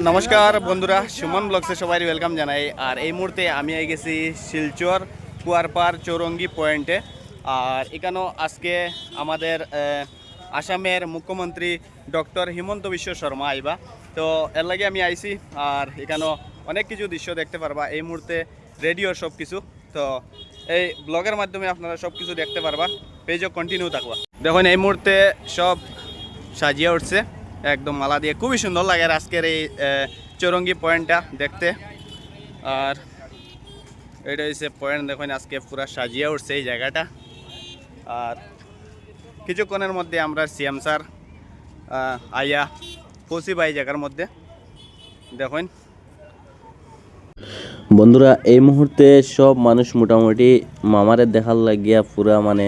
নমস্কার বন্ধুরা, সুমন ব্লগসে সবাই ওয়েলকাম জানাই। আর এই মুহূর্তে আমি গেছি শিলচর কুয়ারপাড় চৌরঙ্গি পয়েন্টে। আর এখানেও আজকে আমাদের আসামের মুখ্যমন্ত্রী ডক্টর হিমন্ত বিশ্ব শর্মা আইবা, তো এর লাগে আমি আইছি। আর এখানেও অনেক কিছু দৃশ্য দেখতে পারবা এই মুহূর্তে, রেডিওর সব কিছু। তো এই ব্লগের মাধ্যমে আপনারা সব কিছু দেখতে পারবা, পেজও কন্টিনিউ থাকবা। দেখুন এই মুহূর্তে সব সাজিয়ে উঠছে একদম মালা দিয়ে, খুবই সুন্দর লাগে আর আজকের এই চৌরঙ্গি পয়েন্টটা দেখতে। আর এটা হচ্ছে পয়েন্ট, দেখুন আজকে পুরা সাজিয়ে উঠছে এই জায়গাটা। আর কিছুক্ষণের মধ্যে আমরা সিএম স্যার আইয়া পৌঁছিবা এই জায়গার মধ্যে। দেখুন বন্ধুরা, এই মুহূর্তে সব মানুষ মোটামুটি মামারে দেখার লাগিয়া পুরা মানে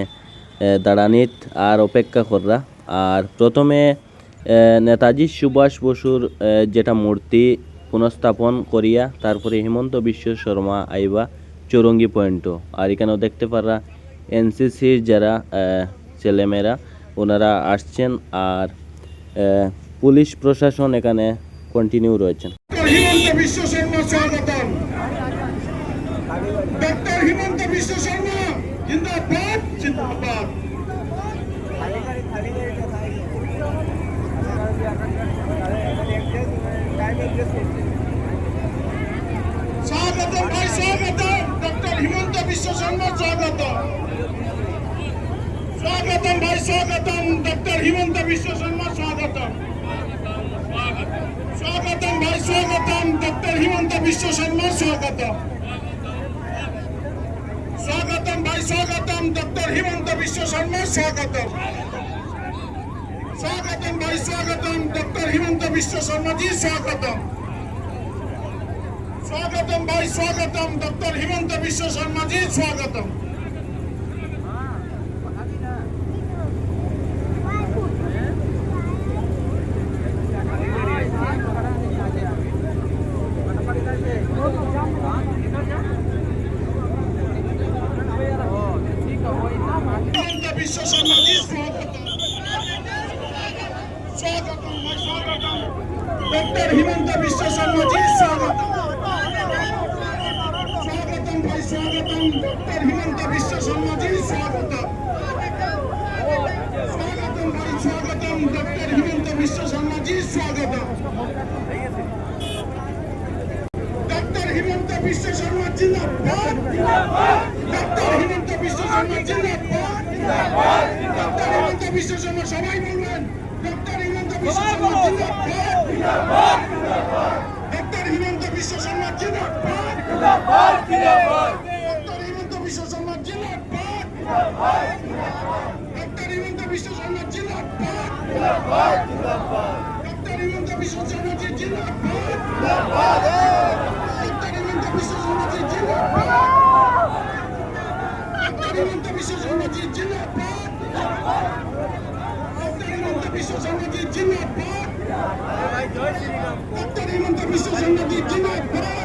দাঁড়ানিত আর অপেক্ষা কররা। আর প্রথমে নেতাজি সুভাষ বসুর যেটা মূর্তি পুনঃস্থাপন করিয়া তারপরে হিমন্ত বিশ্ব শর্মা আইবা চৌরঙ্গি পয়েন্টও। আর এখানেও দেখতে পারা এনসিসির যারা ছেলেমেয়েরা ওনারা আসছেন। আর পুলিশ প্রশাসন এখানে কন্টিনিউ রয়েছেন। হিমন্ত বিশ্ব শর্মা স্বাগতম। ডক্টর হিমন্ত বিশ্ব শর্মা জিন্দাবাদ জিন্দাবাদ। স্বাগতম ভাই, স্বাগতম ডক্টর হিমন্ত বিশ্ব শর্মা, স্বাগতম। স্বাগতম ভাই, স্বাগতম ডক্টর হিমন্ত বিশ্ব শর্মা, স্বাগতম। স্বাগতম ভাই, স্বাগতম ডক্টর হিমন্ত বিশ্ব শর্মা, স্বাগতম। স্বাগতম ভাই, স্বাগতম ডক্টর হিমন্ত বিশ্ব শর্মা, স্বাগতম। স্বাগতম ভাই, স্বাগতম ডক্টর হিমন্ত বিশ্ব শর্মা জি, স্বাগতম। স্বাগতম ভাই, স্বাগতম ডক্টর হিমন্ত বিশ্ব শর্মা জি, স্বাগতম। বিশ্ব শর্মা জি, স্বাগতম। স্বাগতম ভাই, স্বাগতম ডক্টর হিমন্ত বিশ্ব শর্মা জি, স্বাগতম। স্বাগতম ভাই, স্বাগতম ডক্টর হিমন্ত বিশ্ব শর্মা জি, স্বাগতম। স্বাগতম ভাই, স্বাগতম ডক্টর হিমন্ত বিশ্ব শর্মা জি, স্বাগতম। ডক্টর হিমন্ত বিশ্ব শর্মা জিন্দাবাদ। ডক্টর হিমন্ত বিশ্ব শর্মা জিন্দাবাদ। ডক্টর হিমন্ত বিশ্ব শর্মা, সবাই বলবেন ডক্টর হিমন্ত বিশ্ব শর্মা জিন্দাবাদ। ডক্টর হিমন্ত বিশ্ব শর্মা জিন্দাবাদ। ডক্টর হিমন্ত বিশ্ব শর্মা জিন্দাবাদ। ডক্টর হিমন্ত বিশ্ব শর্মা জিন্দাবাদ। ডক্টর হিমন্ত বিশ্ব শর্মা জি, জিন্দাবাদ। ডক্টর হিমন্ত বিশ্ব শর্মা জি, জিন্দাবাদ। ডক্টর হিমন্ত বিশ্ব শর্মা জি, জিন্দাবাদ। ডক্টর হিমন্ত বিশ্ব শর্মা জি, জিন্দাবাদ। ডক্টর হিমন্ত বিশ্ব শর্মা জি, জিন্দাবাদ।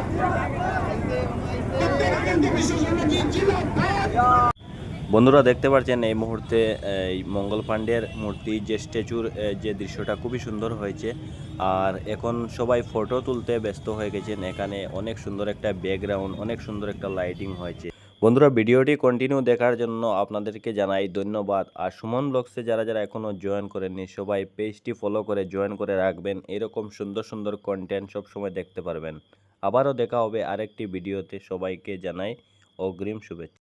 ডক্টর হিমন্ত বিশ্ব শর্মা জি, জিন্দাবাদ। বন্ধুরা দেখতে পাচ্ছেন এই মুহূর্তে এই মঙ্গল পাণ্ডের মূর্তি যে স্ট্যাচুর যে দৃশ্যটা খুবই সুন্দর হয়েছে। আর এখন সবাই ফটো তুলতে ব্যস্ত হয়ে গেছেন। এখানে অনেক সুন্দর একটা ব্যাকগ্রাউন্ড, অনেক সুন্দর একটা লাইটিং হয়েছে। বন্ধুরা, ভিডিওটি কন্টিনিউ দেখার জন্য আপনাদেরকে জানাই ধন্যবাদ। আর সুমন ব্লগসে যারা যারা এখনও জয়েন করেননি সবাই পেজটি ফলো করে জয়েন করে রাখবেন। এরকম সুন্দর সুন্দর কন্টেন্ট সবসময় দেখতে পারবেন। আবারও দেখা হবে আরেকটি ভিডিওতে। সবাইকে জানাই অগ্রিম শুভেচ্ছা।